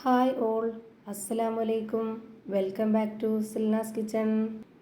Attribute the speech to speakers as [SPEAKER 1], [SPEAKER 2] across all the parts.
[SPEAKER 1] Hi all, അസ്സലാമലൈക്കും. Welcome back to Silna's kitchen.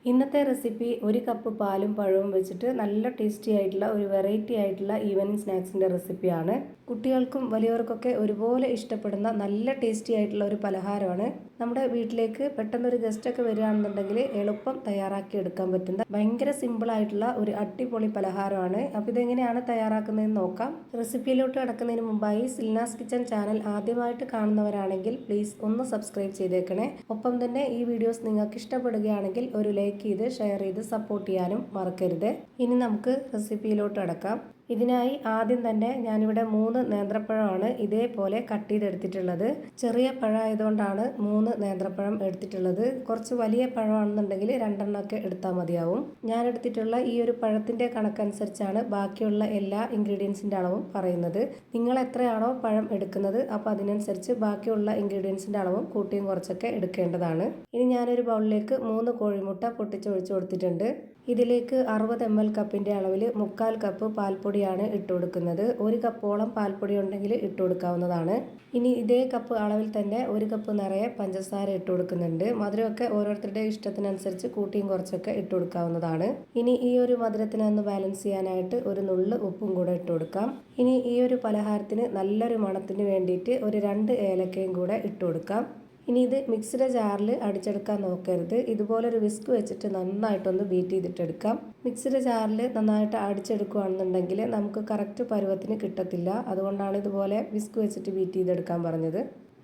[SPEAKER 1] ഇന്നത്തെ recipe ഒരു കപ്പ് പാലും പഴവും വെച്ചിട്ട് നല്ല ടേസ്റ്റി ആയിട്ടുള്ള ഒരു വെറൈറ്റി ആയിട്ടുള്ള ഈവനിങ് സ്നാക്സിൻ്റെ റെസിപ്പിയാണ്. കുട്ടികൾക്കും വലിയവർക്കൊക്കെ ഒരുപോലെ ഇഷ്ടപ്പെടുന്ന നല്ല ടേസ്റ്റി ആയിട്ടുള്ള ഒരു പലഹാരമാണ്. നമ്മുടെ വീട്ടിലേക്ക് പെട്ടെന്നൊരു ഗസ്റ്റൊക്കെ വരികയാണെന്നുണ്ടെങ്കിൽ എളുപ്പം തയ്യാറാക്കി എടുക്കാൻ പറ്റുന്ന ഭയങ്കര സിമ്പിൾ ആയിട്ടുള്ള ഒരു അടിപൊളി പലഹാരമാണ്. അപ്പോൾ ഇതെങ്ങനെയാണ് തയ്യാറാക്കുന്നതെന്ന് നോക്കാം. റെസിപ്പിയിലോട്ട് കടക്കുന്നതിന് മുമ്പായി സിൽനാസ് കിച്ചൺ ചാനൽ ആദ്യമായിട്ട് കാണുന്നവരാണെങ്കിൽ പ്ലീസ് ഒന്ന് സബ്സ്ക്രൈബ് ചെയ്തേക്കണേ. ഒപ്പം തന്നെ ഈ വീഡിയോസ് നിങ്ങൾക്ക് ഇഷ്ടപ്പെടുകയാണെങ്കിൽ ഒരു ലൈക്ക് ചെയ്ത് ഷെയർ ചെയ്ത് സപ്പോർട്ട് ചെയ്യാനും മറക്കരുത്. ഇനി നമുക്ക് റെസിപ്പിയിലോട്ട് കടക്കാം. ഇതിനായി ആദ്യം തന്നെ ഞാനിവിടെ 3 നേന്ത്രപ്പഴമാണ് ഇതേപോലെ കട്ട് ചെയ്തെടുത്തിട്ടുള്ളത്. ചെറിയ പഴമായതുകൊണ്ടാണ് 3 നേന്ത്രപ്പഴം എടുത്തിട്ടുള്ളത്. കുറച്ച് വലിയ പഴമാണെന്നുണ്ടെങ്കിൽ 2 എണ്ണമൊക്കെ എടുത്താൽ മതിയാവും. ഞാൻ എടുത്തിട്ടുള്ള ഈ ഒരു പഴത്തിൻ്റെ കണക്കനുസരിച്ചാണ് ബാക്കിയുള്ള എല്ലാ ഇൻഗ്രീഡിയൻസിൻ്റെ അളവും പറയുന്നത്. നിങ്ങൾ എത്രയാണോ പഴം എടുക്കുന്നത് അപ്പോൾ അതിനനുസരിച്ച് ബാക്കിയുള്ള ഇൻഗ്രീഡിയൻസിൻ്റെ അളവും കൂട്ടിയും കുറച്ചൊക്കെ എടുക്കേണ്ടതാണ്. ഇനി ഞാനൊരു ബൗളിലേക്ക് 3 കോഴിമുട്ട പൊട്ടിച്ചൊഴിച്ചു കൊടുത്തിട്ടുണ്ട്. ഇതിലേക്ക് 60 ml കപ്പിൻ്റെ അളവിൽ 1/4 കപ്പ് പാൽപ്പൊടിയാണ് ഇട്ട് കൊടുക്കുന്നത്. 1 കപ്പോളം പാൽപ്പൊടി ഉണ്ടെങ്കിൽ ഇട്ട് കൊടുക്കാവുന്നതാണ്. ഇനി ഇതേ കപ്പ് അളവിൽ തന്നെ 1 കപ്പ് നിറയെ പഞ്ചസാര ഇട്ട് കൊടുക്കുന്നുണ്ട്. മധുരമൊക്കെ ഓരോരുത്തരുടെ ഇഷ്ടത്തിനനുസരിച്ച് കൂട്ടിയും കുറച്ചൊക്കെ ഇട്ട് കൊടുക്കാവുന്നതാണ്. ഇനി ഈ ഒരു മധുരത്തിനൊന്ന് ബാലൻസ് ചെയ്യാനായിട്ട് ഒരു നുള്ള് ഉപ്പും കൂടെ ഇട്ട് കൊടുക്കാം. ഇനി ഈ ഒരു പലഹാരത്തിന് നല്ലൊരു മണത്തിന് വേണ്ടിയിട്ട് ഒരു 2 ഏലക്കയും കൂടെ ഇട്ട് കൊടുക്കാം. ഇനി ഇത് മിക്സിയുടെ ജാറിൽ അടിച്ചെടുക്കാൻ നോക്കരുത്. ഇതുപോലൊരു വിസ്ക് വെച്ചിട്ട് നന്നായിട്ടൊന്ന് ബീറ്റ് ചെയ്തിട്ടെടുക്കാം. മിക്സിയുടെ ജാറിൽ നന്നായിട്ട് അടിച്ചെടുക്കുകയാണെന്നുണ്ടെങ്കിൽ നമുക്ക് കറക്റ്റ് പരുവത്തിന് കിട്ടത്തില്ല. അതുകൊണ്ടാണ് ഇതുപോലെ വിസ്ക് വെച്ചിട്ട് ബീറ്റ് ചെയ്തെടുക്കാൻ പറഞ്ഞത്.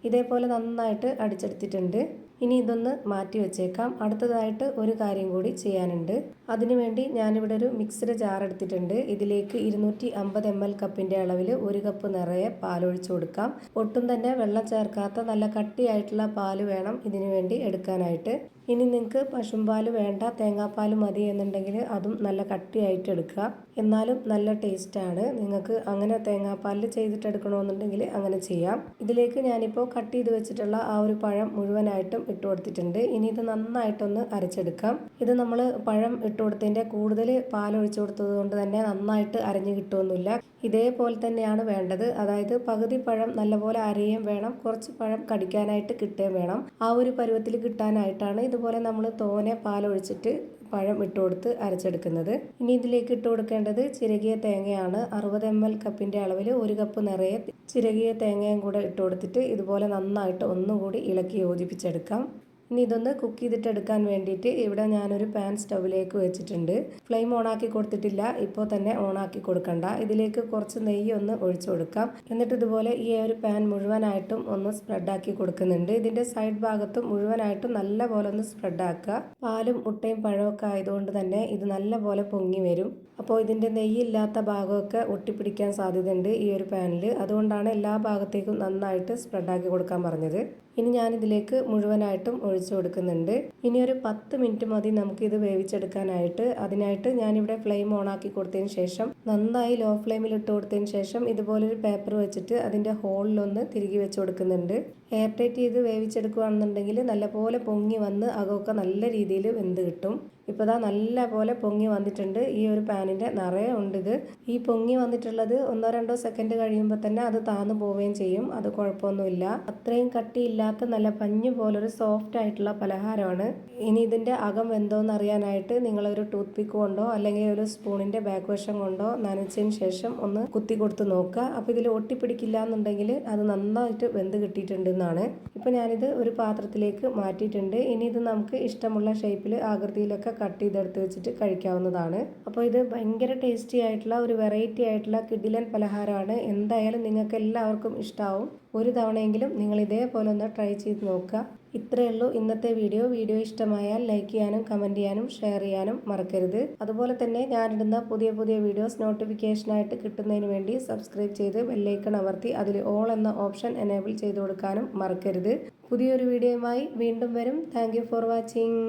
[SPEAKER 1] ഇതേപോലെ നന്നായിട്ട് അടിച്ചെടുത്തിട്ടുണ്ട്. ഇനി ഇതൊന്ന് മാറ്റി വെച്ചേക്കാം. അടുത്തതായിട്ട് ഒരു കാര്യം കൂടി ചെയ്യാനുണ്ട്. അതിനുവേണ്ടി ഞാനിവിടെ ഒരു മിക്സിയുടെ ജാർ എടുത്തിട്ടുണ്ട്. ഇതിലേക്ക് 250 ml കപ്പിൻ്റെ അളവിൽ 1 കപ്പ് നിറയെ പാലൊഴിച്ചു കൊടുക്കാം. ഒട്ടും തന്നെ വെള്ളം ചേർക്കാത്ത നല്ല കട്ടിയായിട്ടുള്ള പാല് വേണം ഇതിനു വേണ്ടി എടുക്കാനായിട്ട്. ഇനി നിങ്ങൾക്ക് പശുമ്പാൽ വേണ്ട, തേങ്ങാപ്പാൽ മതി എന്നുണ്ടെങ്കിൽ അതും നല്ല കട്ടിയായിട്ട് എടുക്കുക. എന്നാലും നല്ല ടേസ്റ്റാണ്. നിങ്ങൾക്ക് അങ്ങനെ തേങ്ങാപ്പാലിൽ ചെയ്തിട്ടെടുക്കണമെന്നുണ്ടെങ്കിൽ അങ്ങനെ ചെയ്യാം. ഇതിലേക്ക് ഞാനിപ്പോൾ കട്ട് ചെയ്ത് വെച്ചിട്ടുള്ള ആ ഒരു പഴം മുഴുവനായിട്ടും ഇട്ട് കൊടുത്തിട്ടുണ്ട്. ഇനി ഇത് നന്നായിട്ടൊന്ന് അരച്ചെടുക്കാം. ഇത് നമ്മൾ പഴം ഇട്ട് കൊടുത്തതിൻ്റെ കൂടുതൽ പാലൊഴിച്ചു കൊടുത്തത് കൊണ്ട് തന്നെ നന്നായിട്ട് അരഞ്ഞു കിട്ടുമൊന്നുമില്ല. ഇതേപോലെ തന്നെയാണ് വേണ്ടത്. അതായത് പകുതി പഴം നല്ലപോലെ അരയും വേണം, കുറച്ച് പഴം കടിക്കാനായിട്ട് കിട്ടുകയും വേണം. ആ ഒരു പരുവത്തിൽ കിട്ടാനായിട്ടാണ് ഇതുപോലെ നമ്മൾ തോനെ പാലൊഴിച്ചിട്ട് പഴം ഇട്ട് കൊടുത്ത് അരച്ചെടുക്കുന്നത്. ഇനി ഇതിലേക്ക് ഇട്ട് കൊടുക്കേണ്ടത് ചിരകിയ തേങ്ങയാണ്. 60 ml കപ്പിൻ്റെ അളവിൽ 1 കപ്പ് നിറയെ ചിരകിയ തേങ്ങയും കൂടെ ഇട്ട് കൊടുത്തിട്ട് ഇതുപോലെ നന്നായിട്ട് ഒന്നുകൂടി ഇളക്കി യോജിപ്പിച്ചെടുക്കാം. ഇനി ഇതൊന്ന് കുക്ക് ചെയ്തിട്ടെടുക്കാൻ വേണ്ടിയിട്ട് ഇവിടെ ഞാനൊരു പാൻ സ്റ്റൗവിലേക്ക് വെച്ചിട്ടുണ്ട്. ഫ്ലെയിം ഓണാക്കി കൊടുത്തിട്ടില്ല, ഇപ്പോൾ തന്നെ ഓണാക്കി കൊടുക്കണ്ട. ഇതിലേക്ക് കുറച്ച് നെയ്യ് ഒന്ന് ഒഴിച്ചു കൊടുക്കാം. എന്നിട്ട് ഇതുപോലെ ഈ ഒരു പാൻ മുഴുവനായിട്ടും ഒന്ന് സ്പ്രെഡാക്കി കൊടുക്കുന്നുണ്ട്. ഇതിൻ്റെ സൈഡ് ഭാഗത്തും മുഴുവനായിട്ടും നല്ല പോലെ ഒന്ന് സ്പ്രെഡാക്കുക. പാലും മുട്ടയും പഴമൊക്കെ ആയതുകൊണ്ട് തന്നെ ഇത് നല്ല പോലെ പൊങ്ങി വരും. അപ്പോൾ ഇതിൻ്റെ നെയ്യില്ലാത്ത ഭാഗമൊക്കെ ഒട്ടിപ്പിടിക്കാൻ സാധ്യതയുണ്ട് ഈ ഒരു പാനിൽ. അതുകൊണ്ടാണ് എല്ലാ ഭാഗത്തേക്കും നന്നായിട്ട് സ്പ്രെഡാക്കി കൊടുക്കാൻ പറഞ്ഞത്. ഇനി ഞാനിതിലേക്ക് മുഴുവനായിട്ടും ഒഴിച്ചു കൊടുക്കുന്നുണ്ട്. ഇനി ഒരു 10 മിനിറ്റ് മതി നമുക്കിത് വേവിച്ചെടുക്കാനായിട്ട്. അതിനായിട്ട് ഞാനിവിടെ ഫ്ലെയിം ഓണാക്കി കൊടുത്തതിന് ശേഷം നന്നായി ലോ ഫ്ലെയിമിൽ ഇട്ട് കൊടുത്തതിന് ശേഷം ഇതുപോലൊരു പേപ്പർ വെച്ചിട്ട് അതിൻ്റെ ഹോളിലൊന്ന് തിരികെ വെച്ച് കൊടുക്കുന്നുണ്ട്. എയർ ടൈറ്റ് ചെയ്ത് വേവിച്ചെടുക്കുകയാണെന്നുണ്ടെങ്കിൽ നല്ലപോലെ പൊങ്ങി വന്ന് അകമൊക്കെ നല്ല രീതിയിൽ വെന്ത് കിട്ടും. ഇപ്പോൾ ദാ നല്ല പോലെ പൊങ്ങി വന്നിട്ടുണ്ട്. ഈ ഒരു പാനിൻ്റെ നിറയെ ഉണ്ട് ഇത്. ഈ പൊങ്ങി വന്നിട്ടുള്ളത് 1-2 സെക്കൻഡ് കഴിയുമ്പോൾ തന്നെ അത് താന്നു പോവുകയും ചെയ്യും. അത് കുഴപ്പമൊന്നുമില്ല. അത്രയും കട്ടിയില്ലാത്ത നല്ല പഞ്ഞു പോലൊരു സോഫ്റ്റ് ആയിട്ടുള്ള പലഹാരമാണ്. ഇനി ഇതിൻ്റെ അകം വെന്തോന്ന് അറിയാനായിട്ട് നിങ്ങളൊരു ടൂത്ത് പിക്ക് കൊണ്ടോ അല്ലെങ്കിൽ ഒരു സ്പൂണിൻ്റെ ബാക്ക് വശം കൊണ്ടോ നനച്ചതിന് ശേഷം ഒന്ന് കുത്തി കൊടുത്ത് നോക്കുക. അപ്പോൾ ഇതിൽ ഒട്ടിപ്പിടിക്കില്ല എന്നുണ്ടെങ്കിൽ അത് നന്നായിട്ട് വെന്ത് കിട്ടിയിട്ടുണ്ട് എന്നാണ്. ഇപ്പോൾ ഞാനിത് ഒരു പാത്രത്തിലേക്ക് മാറ്റിയിട്ടുണ്ട്. ഇനി ഇത് നമുക്ക് ഇഷ്ടമുള്ള ഷേപ്പിൽ ആകൃതിയിലൊക്കെ കട്ട് ചെയ്തെടുത്ത് വെച്ചിട്ട് കഴിക്കാവുന്നതാണ്. അപ്പോൾ ഇത് ഭയങ്കര ടേസ്റ്റി ആയിട്ടുള്ള ഒരു വെറൈറ്റി ആയിട്ടുള്ള കിടിലൻ പലഹാരമാണ്. എന്തായാലും നിങ്ങൾക്ക് എല്ലാവർക്കും ഇഷ്ടമാവും. ഒരു തവണയെങ്കിലും നിങ്ങൾ ഇതേപോലെ ഒന്ന് ട്രൈ ചെയ്ത് നോക്കുക. ഇത്രയേ ഉള്ളൂ ഇന്നത്തെ വീഡിയോ ഇഷ്ടമായാൽ ലൈക്ക് ചെയ്യാനും കമൻറ്റ് ചെയ്യാനും ഷെയർ ചെയ്യാനും മറക്കരുത്. അതുപോലെ തന്നെ ഞാനിടുന്ന പുതിയ വീഡിയോസ് നോട്ടിഫിക്കേഷനായിട്ട് കിട്ടുന്നതിന് വേണ്ടി സബ്സ്ക്രൈബ് ചെയ്ത് ബെല്ലൈക്കൺ അമർത്തി അതിൽ ഓൾ എന്ന ഓപ്ഷൻ എനേബിൾ ചെയ്ത് കൊടുക്കാനും മറക്കരുത്. പുതിയൊരു വീഡിയോയുമായി വീണ്ടും വരും. Thank you for watching.